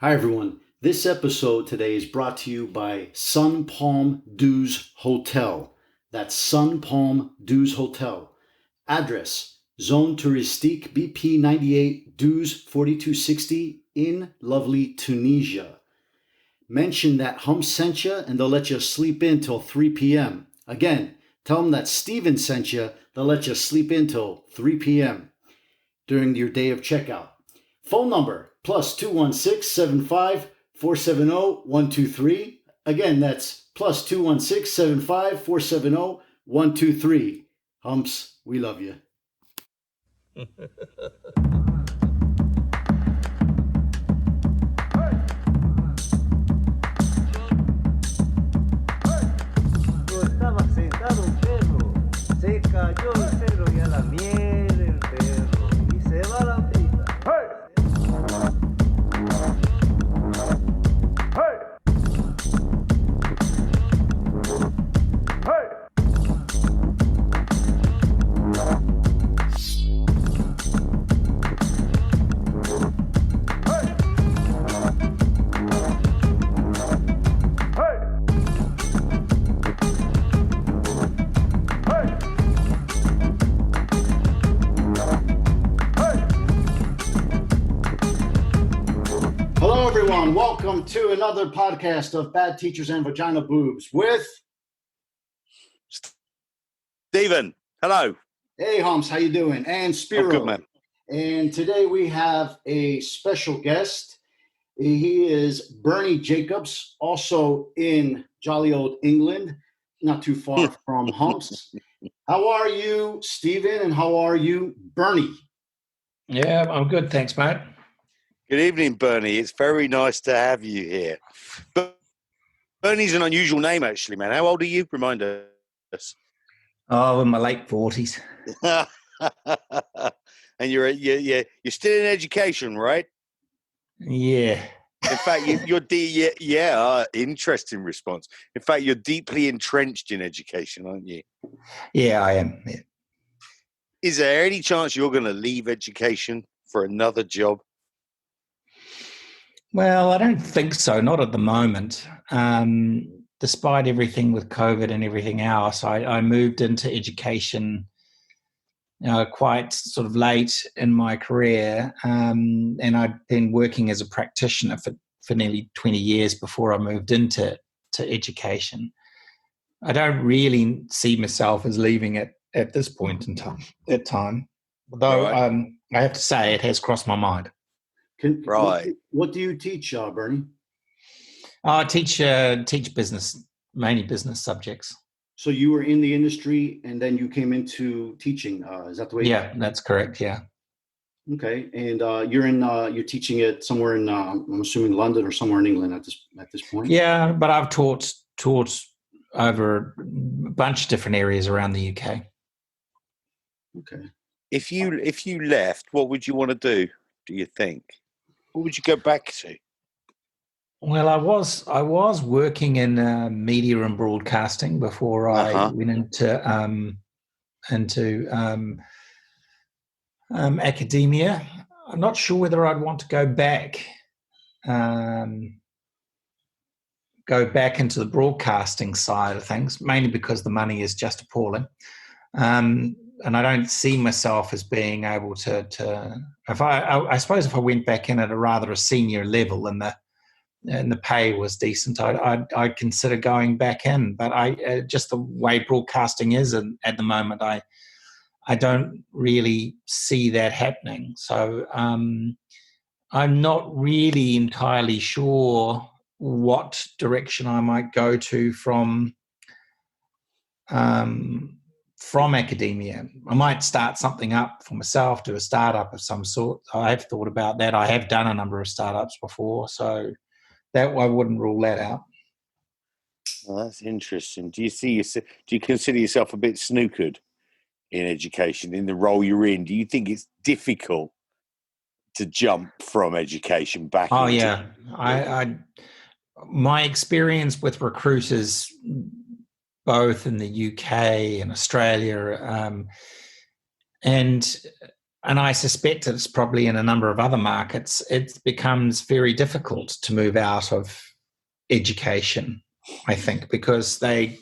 Hi, everyone. This episode today is brought to you by Sun Palm Dues Hotel. That's Sun Palm Dues Hotel. Address Zone Touristique BP 98 Dues 4260 in lovely Tunisia. Mention that Hum sent you and they'll let you sleep in till 3 p.m. Again, tell them that Stephen sent you, they'll let you sleep in till 3 p.m. during your day of checkout. Phone number plus 216-75-470-123. Again, that's plus 216-75-470-123. Humps, we love you. Yo estaba sentado un perro, se cayó el perro y a la mierda el perro, y se va la vida. Hello, everyone. Welcome to another podcast of Bad Teachers and Vagina Boobs with... Stephen, hello. Hey, Humps, how you doing? And Spyro. I'm good, man. And today we have a special guest. He is Bernie Jacobs, also in jolly old England, not too far from Humps. How are you, Stephen, and how are you, Bernie? Yeah, I'm good. Thanks, mate. Good evening, Bernie. It's very nice to have you here. But Bernie's an unusual name, actually, man. How old are you? Remind us. Oh, in my late 40s. And you're still in education, right? Yeah. In fact, interesting response. In fact, you're deeply entrenched in education, aren't you? Yeah, I am. Yeah. Is there any chance you're going to leave education for another job? Well, I don't think so. Not at the moment. Despite everything with COVID and everything else, I moved into education quite sort of late in my career. And I'd been working as a practitioner for nearly 20 years before I moved into education. I don't really see myself as leaving it at this point in time. Although Right. I have to say it has crossed my mind. Right. What do you teach, Bernie? I teach business, mainly business subjects. So you were in the industry and then you came into teaching. Is that the way? Yeah, that's correct. Yeah. Okay, and you're teaching it somewhere in I'm assuming London or somewhere in England at this point. Yeah, but I've taught over a bunch of different areas around the UK. Okay. If you left, what would you want to do you think? What would you go back to? Well, I was working in media and broadcasting before I went into academia. I'm not sure whether I'd want to go back into the broadcasting side of things, mainly because the money is just appalling. And I don't see myself as being able to I suppose if I went back in at a senior level and the pay was decent, I'd consider going back in. But just the way broadcasting is at the moment, I don't really see that happening. So I'm not really entirely sure what direction I might go to from academia. I might start something up for myself, do a startup of some sort. I have thought about that. I have done a number of startups before, so that I wouldn't rule that out. Well, that's interesting. Do you consider yourself a bit snookered in education, in the role you're in? Do you think it's difficult to jump from education back into... Yeah. My experience with recruiters, both in the UK and Australia, and I suspect it's probably in a number of other markets, it becomes very difficult to move out of education, I think, because they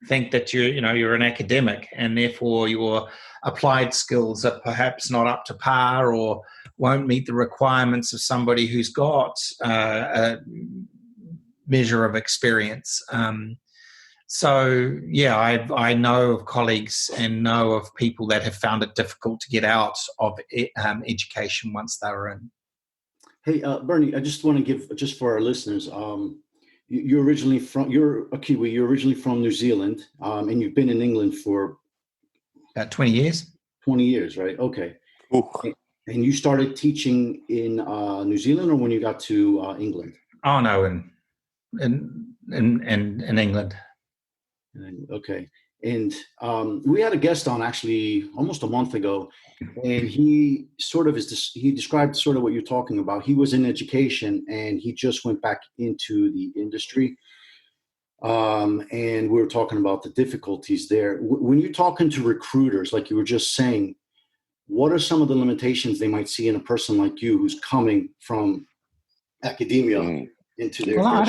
think that you're an academic and therefore your applied skills are perhaps not up to par or won't meet the requirements of somebody who's got a measure of experience. So, yeah, I know of colleagues and know of people that have found it difficult to get out of education once they were in. Hey, Bernie, I just want to give, just for our listeners, you're originally from, you're a Kiwi, you're originally from New Zealand, and you've been in England for About 20 years. 20 years, right? Okay. Ooh. And you started teaching in New Zealand, or when you got to England? Oh, no, in England. Okay. And we had a guest on actually almost a month ago, and he described sort of what you're talking about. He was in education and he just went back into the industry. And we were talking about the difficulties there. When you're talking to recruiters, like you were just saying, what are some of the limitations they might see in a person like you who's coming from academia into their? Well,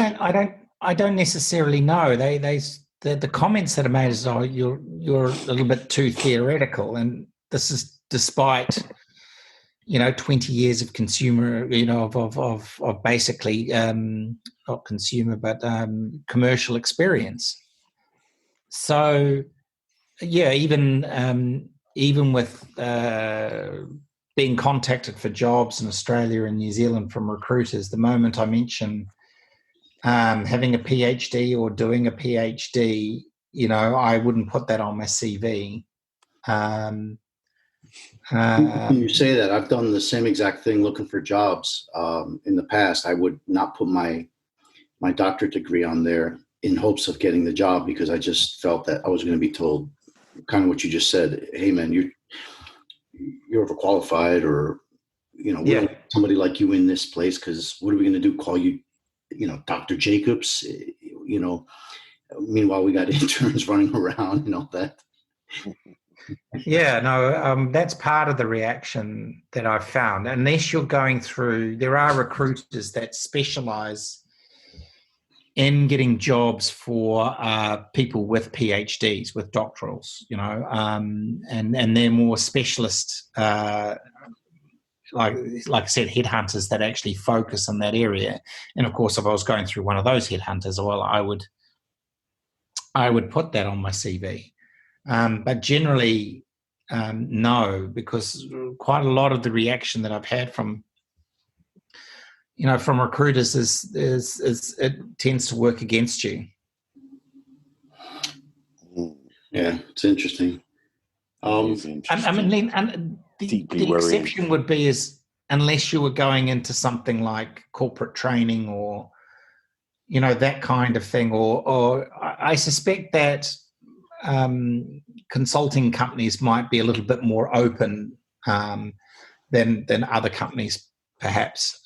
I don't necessarily know. The comments that are made is, oh, you're a little bit too theoretical, and this is despite 20 years of consumer, of basically not consumer but commercial experience. So yeah, even with being contacted for jobs in Australia and New Zealand from recruiters, the moment I mention having a PhD or doing a PhD, I wouldn't put that on my CV. When you say that, I've done the same exact thing looking for jobs. In the past, I would not put my doctorate degree on there in hopes of getting the job, because I just felt that I was going to be told kind of what you just said. Hey, man, you're overqualified, or we don't want somebody like you in this place, because what are we going to do? Call you, Dr. Jacobs? Meanwhile, we got interns running around and all that. Yeah, no, that's part of the reaction that I've found. Unless you're going through, there are recruiters that specialize in getting jobs for people with PhDs, with doctorals, and they're more specialist, like I said, headhunters that actually focus on that area. And of course, if I was going through one of those headhunters, well, I would put that on my CV. But generally, no, because quite a lot of the reaction that I've had from recruiters is it tends to work against you. Yeah, it's interesting. I mean, and the exception would be is unless you were going into something like corporate training or that kind of thing, or I suspect that consulting companies might be a little bit more open than other companies, perhaps,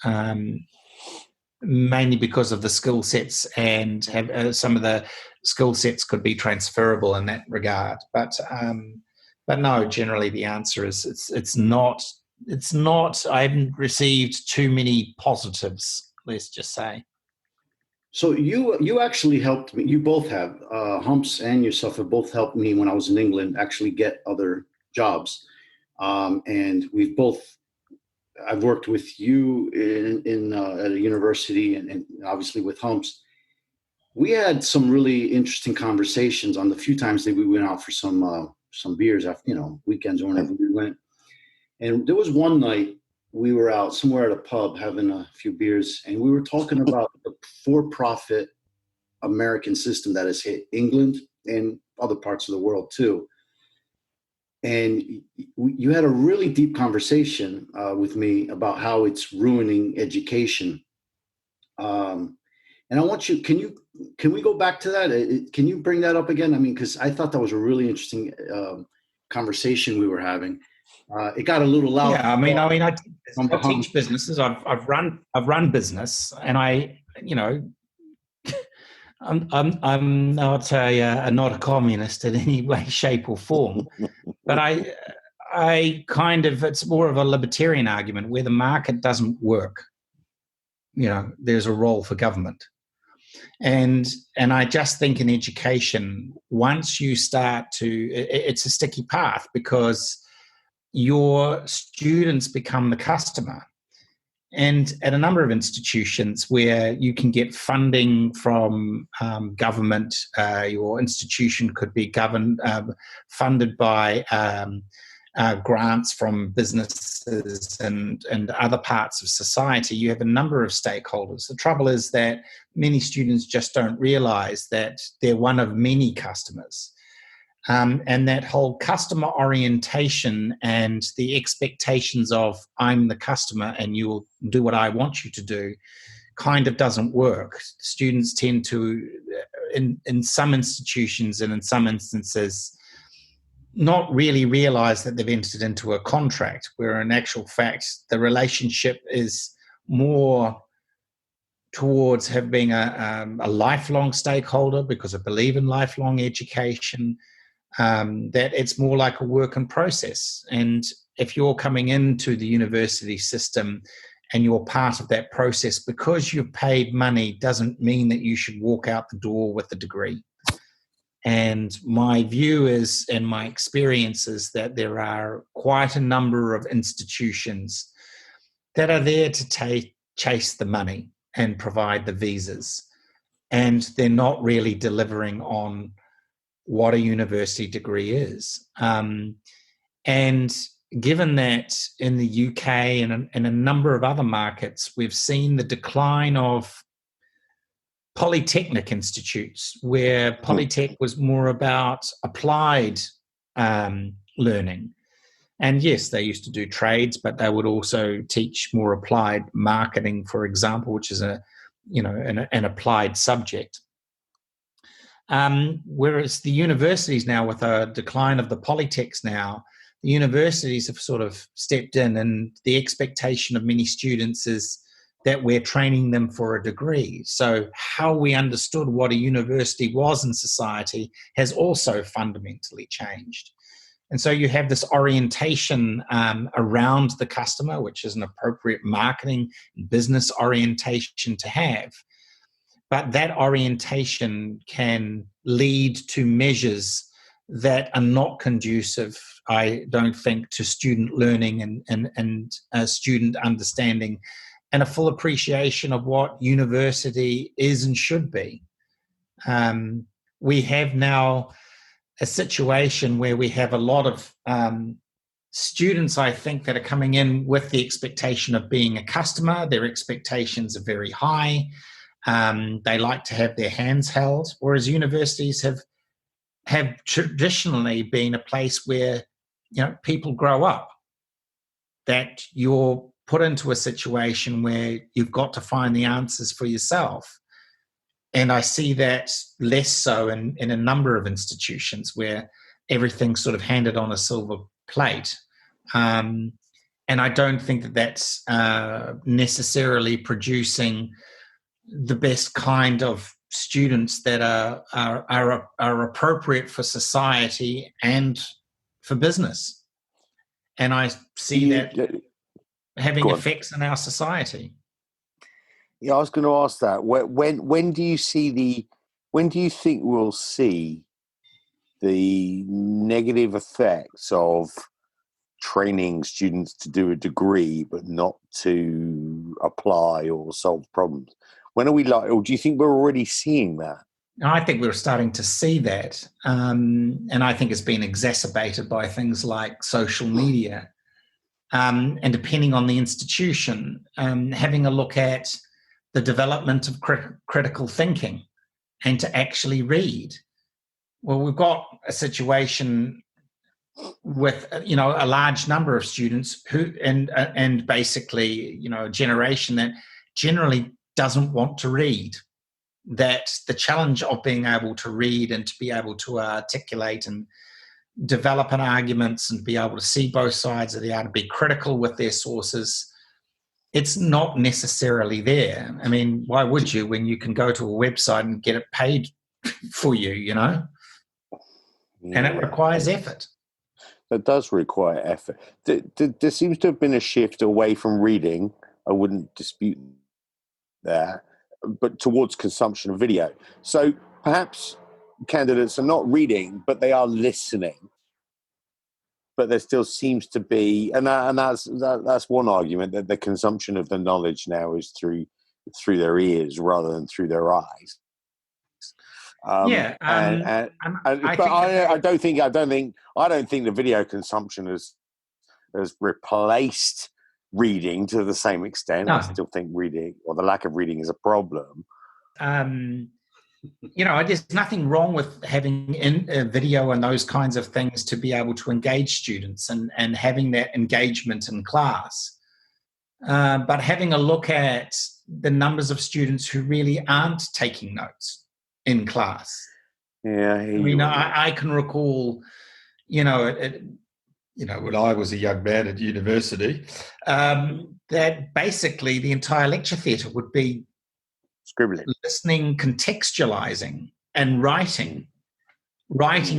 mainly because of the skill sets, and have some of the skill sets could be transferable in that regard. But no, generally the answer is it's not. I haven't received too many positives, let's just say. So you actually helped me. You both have, Humps and yourself have both helped me when I was in England actually get other jobs. And I've worked with you in at a university, and obviously with Humps. We had some really interesting conversations on the few times that we went out for some beers after, weekends or whenever we went. And there was one night we were out somewhere at a pub having a few beers, and we were talking about the for-profit American system that has hit England and other parts of the world too. And you had a really deep conversation with me about how it's ruining education. And I want you, can we go back to that? Can you bring that up again? I mean, because I thought that was a really interesting conversation we were having. It got a little loud. Yeah, I mean, I teach businesses. I've run business, and I'm not not a communist in any way, shape, or form. But it's more of a libertarian argument where the market doesn't work. There's a role for government. And I just think in education, once you start it's a sticky path because your students become the customer. And at a number of institutions where you can get funding from government, your institution could be funded by grants from businesses and other parts of society. You have a number of stakeholders. The trouble is that many students just don't realize that they're one of many customers. And that whole customer orientation and the expectations of I'm the customer and you'll do what I want you to do kind of doesn't work. Students tend to, in some institutions and in some instances, not really realize that they've entered into a contract, where in actual fact the relationship is more towards being a lifelong stakeholder, because I believe in lifelong education. That it's more like a work in process. And if you're coming into the university system and you're part of that process, because you've paid money doesn't mean that you should walk out the door with a degree. And my view is, and my experience is, that there are quite a number of institutions that are there to chase the money and provide the visas. And they're not really delivering on what a university degree is. And given that in the UK and in a number of other markets, we've seen the decline of polytechnic institutes, where polytech was more about applied learning. And yes, they used to do trades, but they would also teach more applied marketing, for example, which is an applied subject. Whereas the universities now, with a decline of the polytechs now, the universities have sort of stepped in, and the expectation of many students is that we're training them for a degree. So how we understood what a university was in society has also fundamentally changed. And so you have this orientation around the customer, which is an appropriate marketing and business orientation to have. But that orientation can lead to measures that are not conducive, I don't think, to student learning and student understanding and a full appreciation of what university is and should be. We have now a situation where we have a lot of students, I think, that are coming in with the expectation of being a customer. Their expectations are very high. They like to have their hands held, whereas universities have traditionally been a place where people grow up, that you're put into a situation where you've got to find the answers for yourself. And I see that less so in a number of institutions where everything's sort of handed on a silver plate. And I don't think that that's necessarily producing the best kind of students that are appropriate for society and for business. And I see that having effects in our society. Yeah, I was going to ask that. When do you think we'll see the negative effects of training students to do a degree but not to apply or solve problems? When are we or do you think we're already seeing that? I think we're starting to see that. And I think it's been exacerbated by things like social media. And depending on the institution, having a look at the development of critical thinking and to actually read. Well, we've got a situation with a large number of students who and basically a generation that generally doesn't want to read. That the challenge of being able to read and to be able to articulate and develop an arguments and be able to see both sides of the art, to be critical with their sources, it's not necessarily there. I mean, why would you when you can go to a website and get it paid for you, Yeah. And it requires effort. that does require effort. There seems to have been a shift away from reading. I wouldn't dispute that, but towards consumption of video. So perhaps candidates are not reading, but they are listening. But there still seems to be, and that's one argument, that the consumption of the knowledge now is through their ears rather than through their eyes. Yeah, I don't think the video consumption has replaced reading to the same extent. No. I still think reading, or the lack of reading, is a problem. There's nothing wrong with having video and those kinds of things to be able to engage students and having that engagement in class. But having a look at the numbers of students who really aren't taking notes in class. Yeah, I can recall, when I was a young man at university, that basically the entire lecture theatre would be scribbling, listening, contextualizing, and writing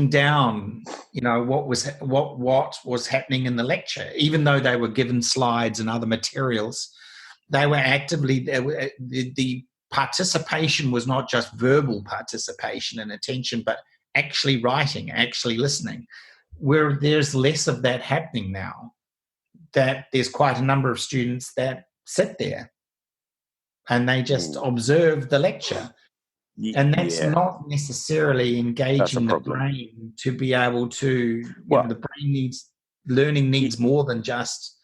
down, what was happening in the lecture. Even though they were given slides and other materials, they were actively the participation was not just verbal participation and attention, but actually writing, actually listening. Where there's less of that happening now, that there's quite a number of students that sit there and they just observe the lecture. And that's not necessarily engaging the brain to be able to, the brain learning needs more than just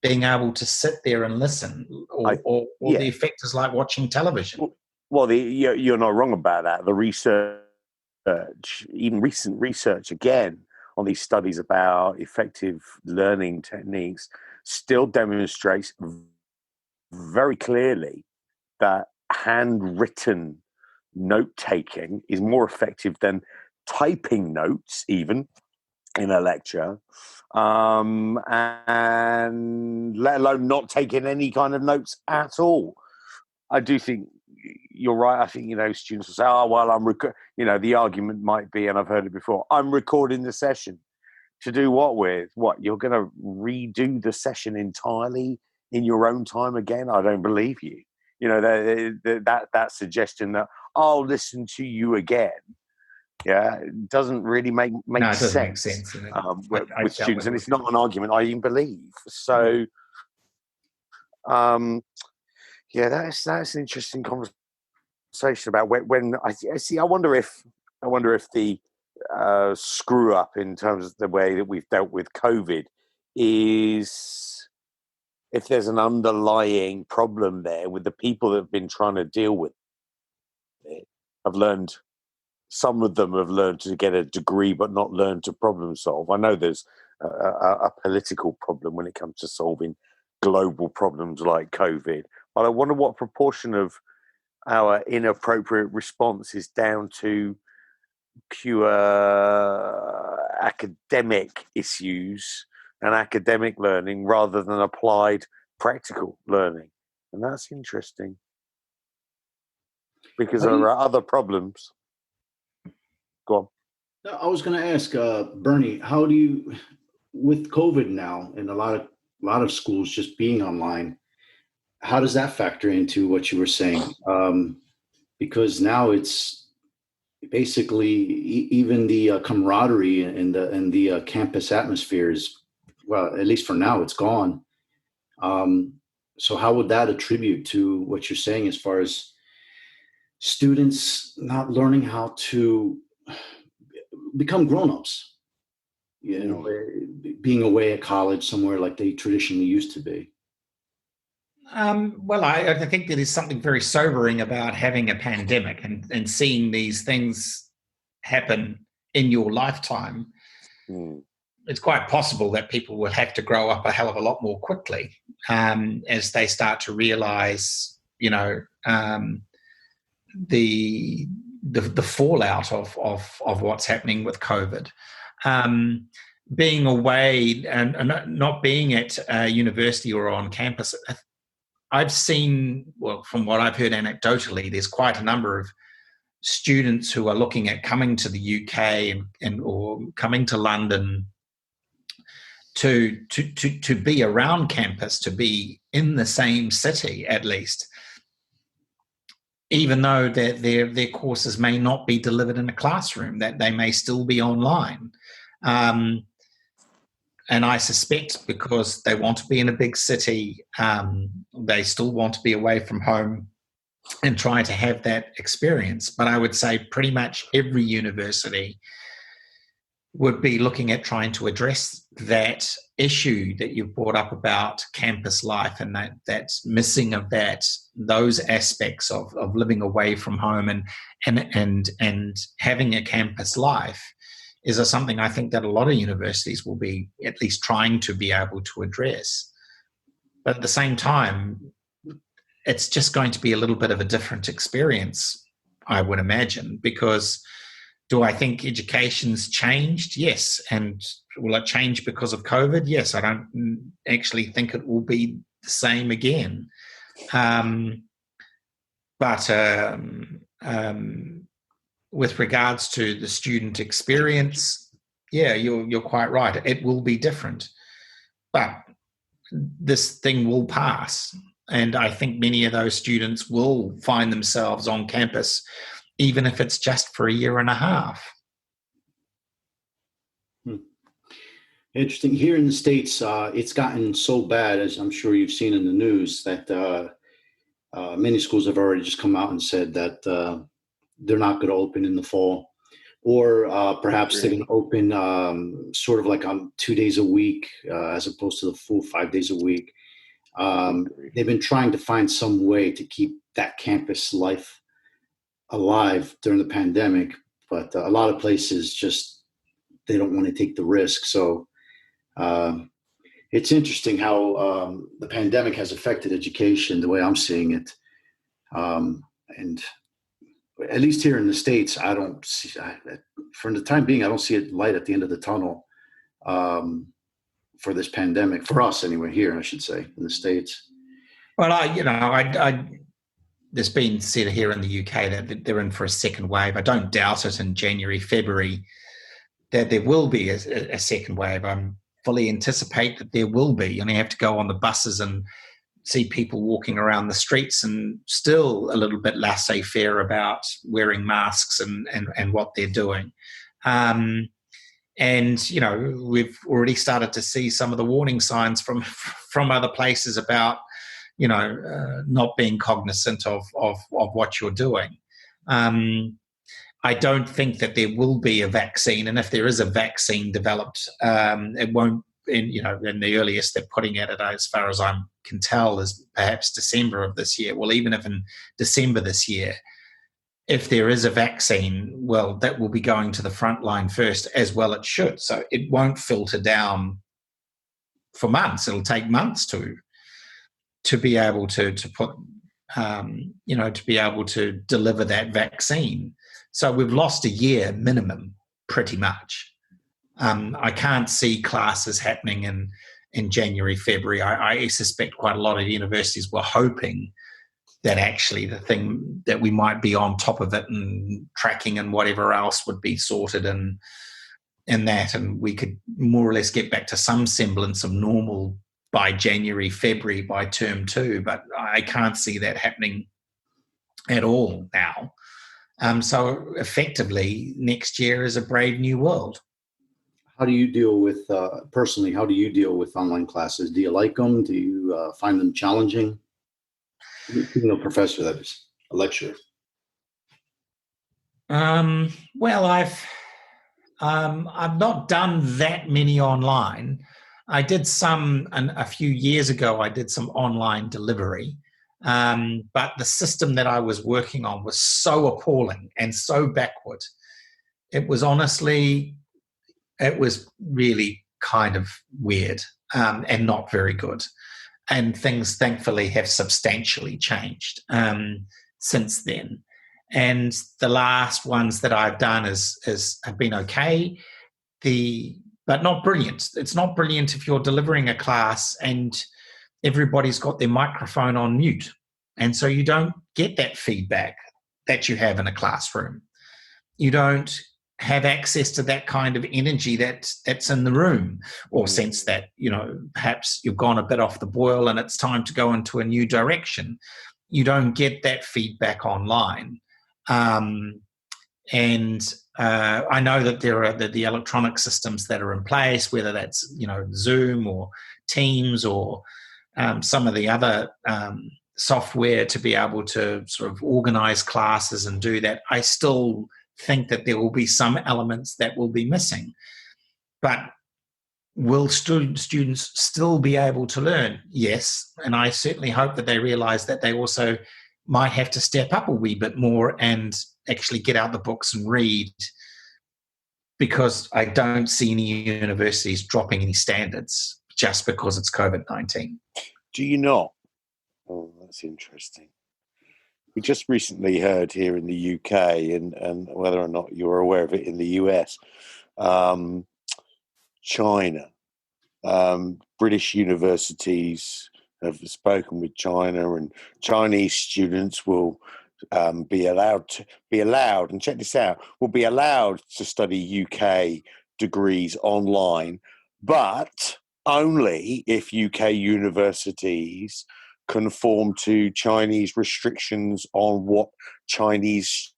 being able to sit there and listen, or the effect is like watching television. Well, you're not wrong about that. The research, even recent research again, on these studies about effective learning techniques still demonstrates very clearly that handwritten note-taking is more effective than typing notes, even in a lecture, and let alone not taking any kind of notes at all. I do think you're right. I think, students will say, oh, well, the argument might be, and I've heard it before, I'm recording the session. To do what with? What, you're going to redo the session entirely in your own time again? I don't believe you. That suggestion that I'll listen to you again, it doesn't really make sense. Make sense with students, and it's not an argument I even believe. So, that's an interesting conversation about when I see. I wonder if the screw up in terms of the way that we've dealt with COVID is, if there's an underlying problem there with the people that have been trying to deal with it, some of them have learned to get a degree but not learned to problem solve. I know there's a political problem when it comes to solving global problems like COVID, but I wonder what proportion of our inappropriate response is down to pure academic issues and academic learning rather than applied practical learning. And that's interesting, because there are other problems. Go on. I was going to ask Bernie, how do you, with COVID now and a lot of schools just being online, how does that factor into what you were saying? Because now it's basically even the camaraderie and the campus atmosphere is, well, at least for now, it's gone. So how would that attribute to what you're saying as far as students not learning how to become grown-ups, being away at college somewhere like they traditionally used to be? Well, I think there is something very sobering about having a pandemic and seeing these things happen in your lifetime. It's quite possible that people will have to grow up a hell of a lot more quickly as they start to realize, the fallout of what's happening with COVID. Being away and not being at university or on campus, I've seen, well, from what I've heard anecdotally, there's quite a number of students who are looking at coming to the UK and or coming to London to be around campus, to be in the same city at least, even though their courses may not be delivered in a classroom, that they may still be online. And I suspect because they want to be in a big city, they still want to be away from home and try to have that experience. But I would say pretty much every university would be looking at trying to address that issue that you've brought up about campus life, and that's missing of those aspects of living away from home and having a campus life is something I think that a lot of universities will be at least trying to be able to address. But at the same time, it's just going to be a little bit of a different experience, I would imagine, because do I think education's changed? Yes. And will it change because of COVID? Yes. I don't actually think it will be the same again. But with regards to the student experience, yeah, you're quite right. It will be different. But this thing will pass. And I think many of those students will find themselves on campus, even if it's just for a year and a half. Interesting. Here in the States, it's gotten so bad, as I'm sure you've seen in the news, that many schools have already just come out and said that they're not going to open in the fall, or perhaps they're going to open sort of like on 2 days a week as opposed to the full 5 days a week. They've been trying to find some way to keep that campus life alive during the pandemic, but a lot of places just, they don't want to take the risk. So it's interesting how the pandemic has affected education the way I'm seeing it. And at least here in the States, I don't see, for the time being, I don't see a light at the end of the tunnel for this pandemic, for us anyway, here, I should say, in the States. Well, there's been said here in the UK that they're in for a second wave. I don't doubt it in January, February, that there will be a second wave. I fully anticipate that there will be. And you have to go on the buses and see people walking around the streets and still a little bit laissez-faire about wearing masks and what they're doing. And, you know, we've already started to see some of the warning signs from other places about, you know, not being cognizant of what you're doing. I don't think that there will be a vaccine. And if there is a vaccine developed, it won't, and the earliest they're putting at it, as far as I can tell, is perhaps December of this year. Well, even if in December this year, if there is a vaccine, well, that will be going to the front line first, as well it should. So it won't filter down for months. It'll take months to be able to put, to be able to deliver that vaccine. So we've lost a year minimum, pretty much. I can't see classes happening in January, February. I suspect quite a lot of universities were hoping that actually the thing that we might be on top of it and tracking and whatever else would be sorted and that, and we could more or less get back to some semblance of normal by January, February, by term 2. But I can't see that happening at all now. So effectively, next year is a brave new world. How do you deal with, personally, how do you deal with online classes? Do you like them? Do you find them challenging? Being a professor, that is, a lecturer. Well, I've not done that many online. I did some, and a few years ago, I did some online delivery. But the system that I was working on was so appalling and so backward. It was really kind of weird and not very good. And things, thankfully, have substantially changed since then. And the last ones that I've done have been okay, but not brilliant. It's not brilliant if you're delivering a class and everybody's got their microphone on mute. And so you don't get that feedback that you have in a classroom. You don't have access to that kind of energy that's in the room, or sense that, perhaps you've gone a bit off the boil and it's time to go into a new direction. You don't get that feedback online. And I know that there are the electronic systems that are in place, whether that's, Zoom or Teams or some of the other software to be able to sort of organize classes and do that. I still think that there will be some elements that will be missing. But will students still be able to learn? Yes. And I certainly hope that they realize that they also might have to step up a wee bit more and actually get out the books and read, because I don't see any universities dropping any standards just because it's COVID-19. Do you not? Oh, that's interesting. We just recently heard here in the UK, and whether or not you're aware of it in the US, China. British universities have spoken with China, and Chinese students will be allowed, and check this out, will be allowed to study UK degrees online, but only if UK universities conform to Chinese restrictions on what Chinese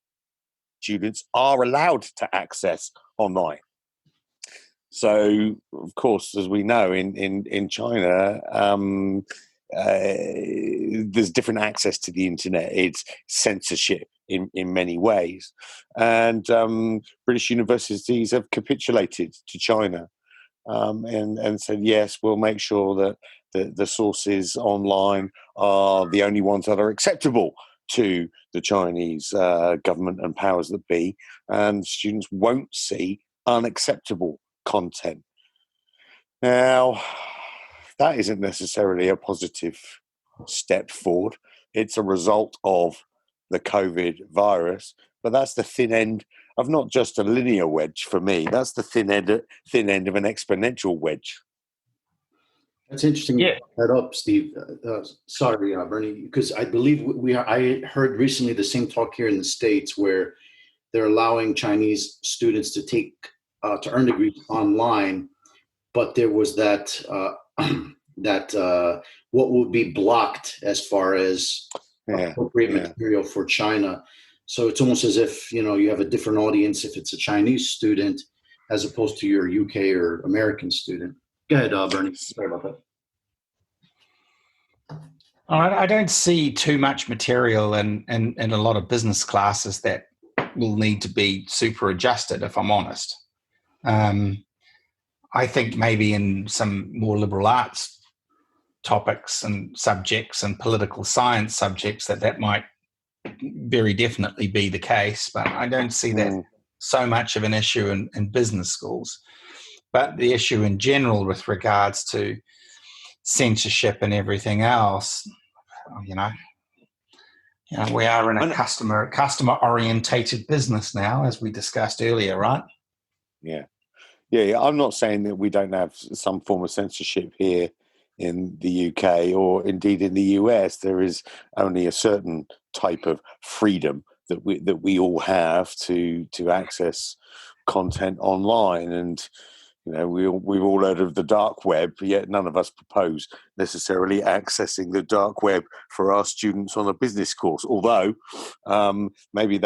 students are allowed to access online. So, of course, as we know, in China, there's different access to the internet. It's censorship in many ways. And British universities have capitulated to China and said, yes, we'll make sure that the sources online are the only ones that are acceptable to the Chinese government and powers that be, and students won't see unacceptable content. Now, that isn't necessarily a positive step forward. It's a result of the COVID virus, but that's the thin end of not just a linear wedge for me. That's the thin end of an exponential wedge. That's interesting. Yeah. That up, Steve. Sorry, Bernie, because I believe I heard recently the same talk here in the States where they're allowing Chinese students to take to earn degrees online, but there was that what would be blocked as far as appropriate material for China. So it's almost as if you have a different audience if it's a Chinese student as opposed to your UK or American student. Go ahead, Bernie. Sorry about that. I don't see too much material in a lot of business classes that will need to be super adjusted, if I'm honest. I think maybe in some more liberal arts topics and subjects and political science subjects that might very definitely be the case, but I don't see that so much of an issue in business schools. But the issue in general with regards to censorship and everything else, we are in a customer orientated business now, as we discussed earlier, right? Yeah. I'm not saying that we don't have some form of censorship here in the UK or indeed in the US. There is only a certain type of freedom that we all have to access content online, and we've all heard of the dark web, yet none of us propose necessarily accessing the dark web for our students on a business course. Although maybe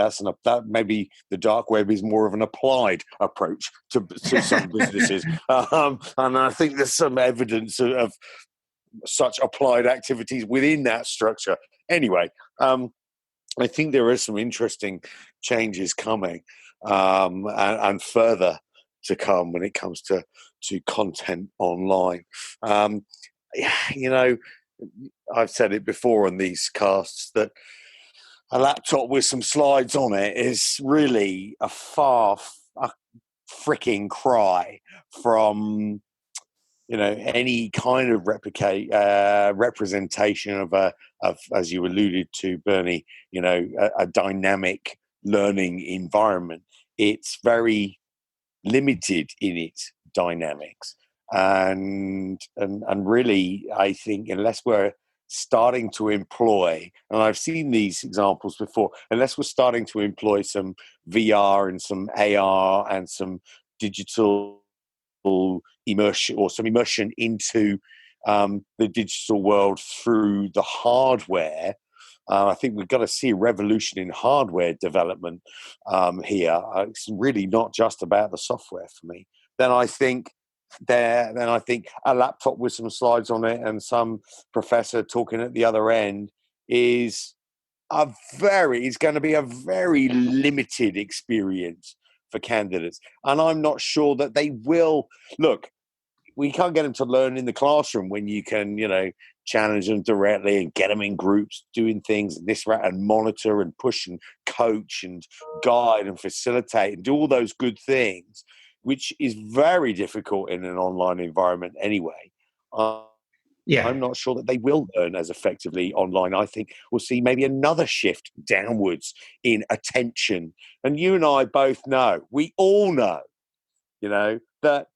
maybe the dark web is more of an applied approach to some businesses, and I think there's some evidence of such applied activities within that structure. Anyway, I think there are some interesting changes coming, and further to come when it comes to content online. I've said it before on these casts that a laptop with some slides on it is really a freaking cry from any kind of representation of as you alluded to, Bernie, a dynamic learning environment. It's very limited in its dynamics, and really, I think unless we're starting to employ, and I've seen these examples before, unless we're starting to employ some VR and some AR and some digital immersion or some immersion into the digital world through the hardware, I think we've got to see a revolution in hardware development here. It's really not just about the software for me. Then I think a laptop with some slides on it and some professor talking at the other end is going to be a very limited experience for candidates. And I'm not sure that they will. Look, we can't get them to learn in the classroom when you can, challenge them directly and get them in groups doing things and this, that, and monitor and push and coach and guide and facilitate and do all those good things, which is very difficult in an online environment anyway. I'm not sure that they will learn as effectively online. I think we'll see maybe another shift downwards in attention. And you and I both know, we all know, that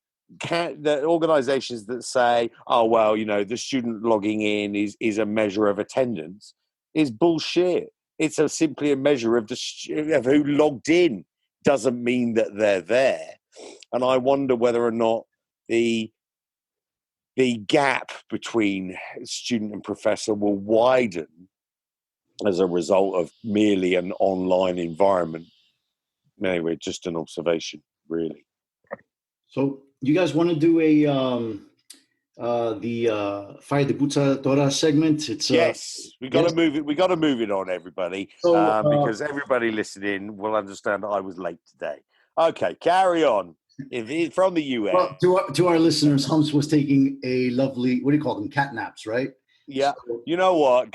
the organizations that say, oh, well, the student logging in is a measure of attendance is bullshit. It's simply a measure of who logged in. Doesn't mean that they're there. And I wonder whether or not the gap between student and professor will widen as a result of merely an online environment. Anyway, just an observation, really. So you guys want to do the Fire de Buta Tora segment? It's yes, we got to move it. We got to move it on, everybody, because everybody listening will understand that I was late today. Okay, carry on. If he's from the US. Well, to our listeners, Humps was taking a lovely, what do you call them, cat naps, right? Yeah. So, you know what,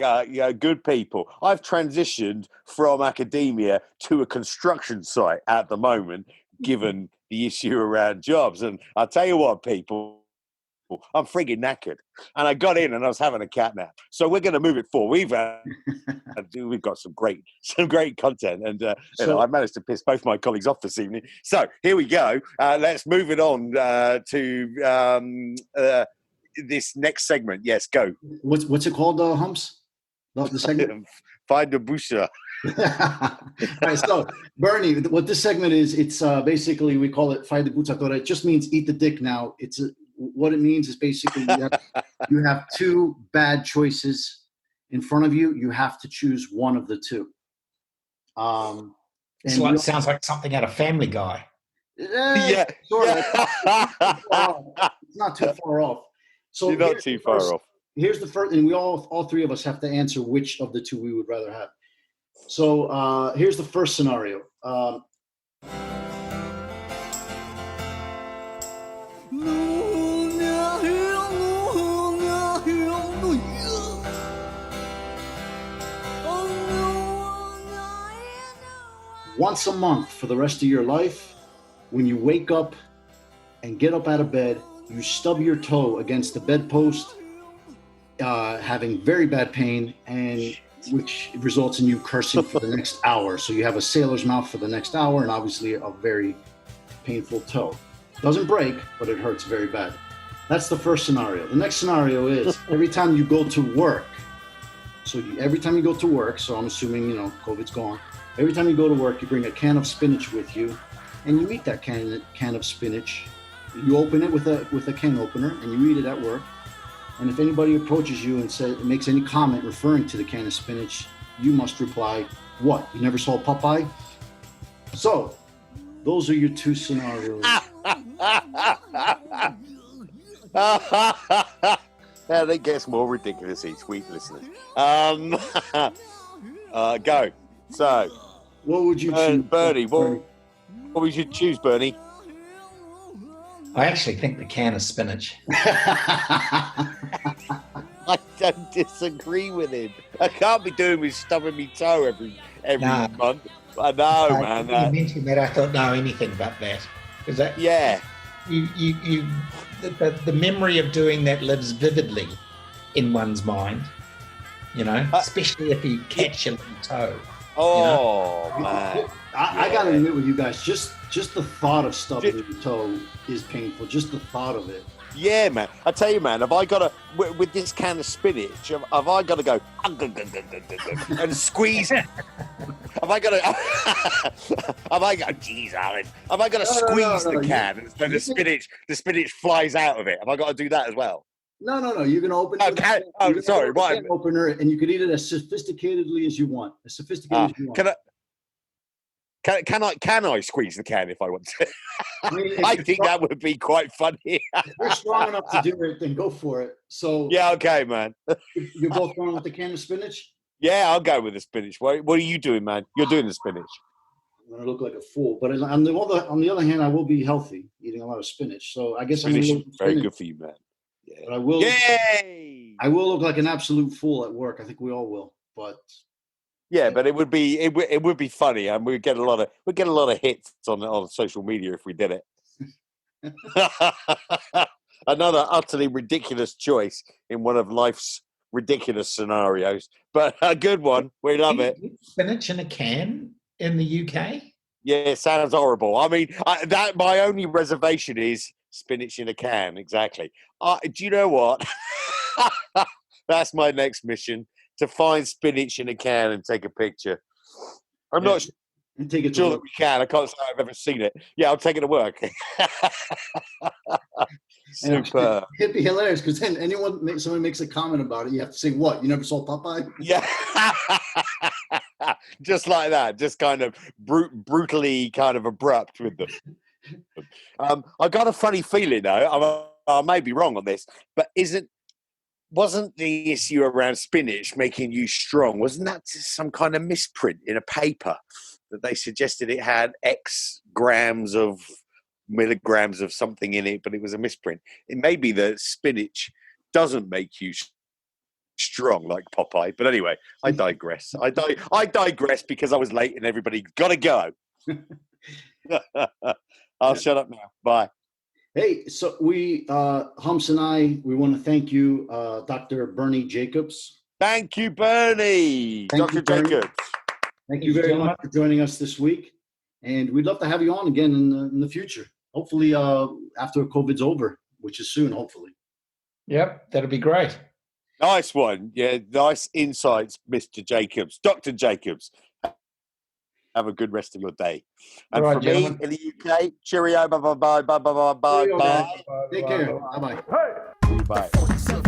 good people. I've transitioned from academia to a construction site at the moment, given the issue around jobs. And I'll tell you what, people, I'm frigging knackered. And I got in and I was having a cat nap. So we're going to move it forward. We've got some great content. And I managed to piss both my colleagues off this evening. So here we go. Let's move it on to this next segment. Yes, go. What's it called, Humps? The segment? Find the Busha. All right, so Bernie, what this segment is, it's basically, we call it Fire de Buta Tora. It just means eat the dick now. What it means is basically you have two bad choices in front of you. You have to choose one of the two. Sounds like something out of Family Guy. Yeah. Sort of. It's not too far off. So you're not too far off. Here's the first, and we all three of us have to answer which of the two we would rather have. So here's the first scenario. Once a month for the rest of your life, when you wake up and get up out of bed, you stub your toe against the bedpost, having very bad pain, and which results in you cursing for the next hour. So you have a sailor's mouth for the next hour, and obviously a very painful toe. Doesn't break, but it hurts very bad. That's the first scenario. The next scenario is every time you go to work. Every time you go to work, so I'm assuming, COVID's gone. Every time you go to work, you bring a can of spinach with you, and you eat that can of spinach. You open it with a can opener, and you eat it at work. And if anybody approaches you and makes any comment referring to the can of spinach, you must reply, "What? You never saw Popeye?" So, those are your two scenarios. Now that gets more ridiculous each week, listeners. Go. So, what would you choose, Bernie? What would you choose, Bernie? I actually think the can of spinach. I don't disagree with him. I can't be doing with stubbing my toe every month. I know, man. You mentioned that. I thought, no, anything but that. Is that? Yeah. The memory of doing that lives vividly in one's mind. Especially if you catch a little toe. Oh, man. I got to admit with you guys, just the thought of stubbing your toe is painful. Just the thought of it. Yeah, man. I tell you, man, have I got to, with this can of spinach, have I got to go and squeeze? Have I got to, have I got, geez, Alan, have I got to squeeze the can and so the spinach flies out of it? Have I got to do that as well? No. You're gonna open. Sorry, what? Can opener, and you can eat it as sophisticatedly as you want. As sophisticated as you want. Can I squeeze the can if I want to? I mean, I think that would be quite funny. If you're strong enough to do it, then go for it. So yeah, okay, man. You're both going with the can of spinach? Yeah, I'll go with the spinach. What are you doing, man? You're doing the spinach. I'm gonna look like a fool, but on the other hand, I will be healthy, eating a lot of spinach. So I guess spinach is very good for you, man. Yeah. But I will. Yay! I will look like an absolute fool at work. I think we all will. But yeah, but it would be funny, and we'd get a lot of hits on social media if we did it. Another utterly ridiculous choice in one of life's ridiculous scenarios, but a good one. We love it. Spinach in a can in the UK? Yeah, it sounds horrible. I mean, my only reservation is spinach in a can. Exactly. Do you know what? That's my next mission, to find spinach in a can and take a picture. I'm not sure that we can. I can't say I've ever seen it. Yeah, I'll take it to work. Super. It'd be hilarious because then somebody makes a comment about it, you have to say, "What? You never saw Popeye?" Yeah. Just like that. Just kind of brutally kind of abrupt with them. I got a funny feeling though. I may be wrong on this, but wasn't the issue around spinach making you strong? Wasn't that just some kind of misprint in a paper that they suggested it had X milligrams of something in it, but it was a misprint? It may be that spinach doesn't make you strong like Popeye. But anyway, I digress. I digress because I was late and everybody got to go. I'll shut up now. Bye. Hey, so Humps and we want to thank you, Dr. Bernie Jacobs. Thank you, Bernie. Dr. Jacobs. Thank you very much for joining us this week. And we'd love to have you on again in the future. Hopefully after COVID's over, which is soon, hopefully. Yep, that'll be great. Nice one. Yeah, nice insights, Mr. Jacobs. Dr. Jacobs. Have a good rest of your day. And right, for gentlemen. Me in the UK, cheerio, bye. Take care. Bye-bye. Bye.